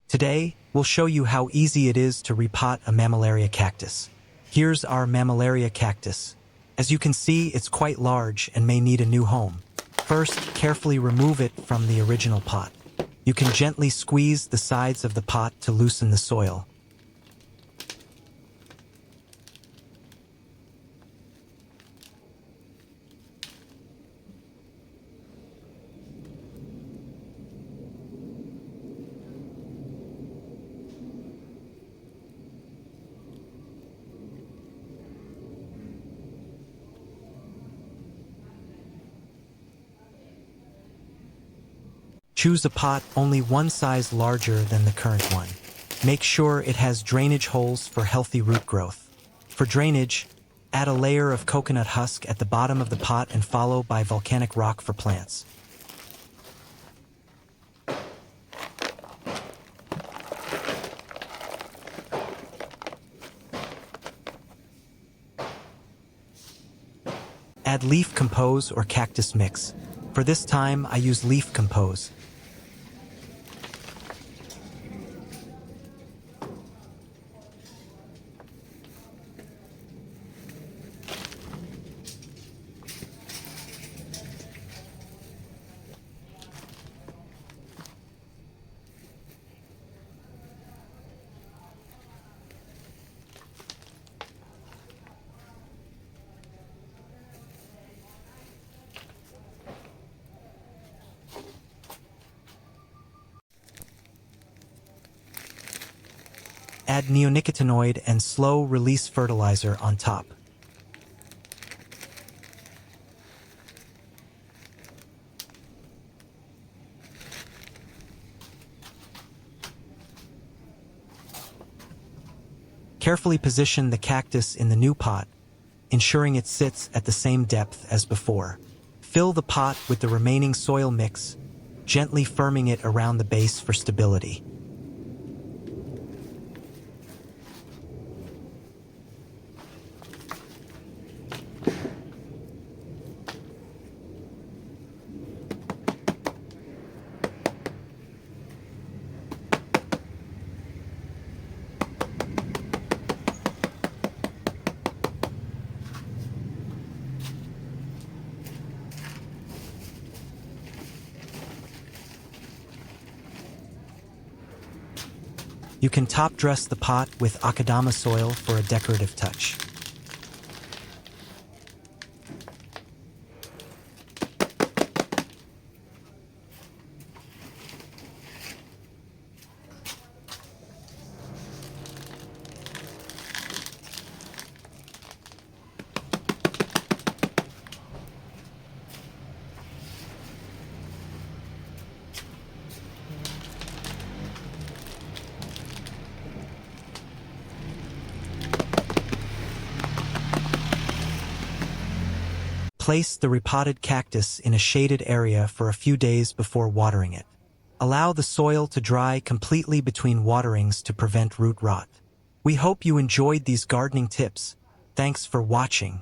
Today, we'll show you how easy it is to repot a Mammillaria cactus. Here's our Mammillaria cactus. As you can see, it's quite large and may need a new home. First, carefully remove it from the original pot. You can gently squeeze the sides of the pot to loosen the soil. Choose a pot only one size larger than the current one. Make sure it has drainage holes for healthy root growth. For drainage, add a layer of coconut husk at the bottom of the pot and follow by volcanic rock for plants. Add leaf compose or cactus mix. For this time, I use leaf compose. Add neonicotinoid and slow-release fertilizer on top. Carefully position the cactus in the new pot, ensuring it sits at the same depth as before. Fill the pot with the remaining soil mix, gently firming it around the base for stability. You can top dress the pot with akadama soil for a decorative touch. Place the repotted cactus in a shaded area for a few days before watering it. Allow the soil to dry completely between waterings to prevent root rot. We hope you enjoyed these gardening tips. Thanks for watching.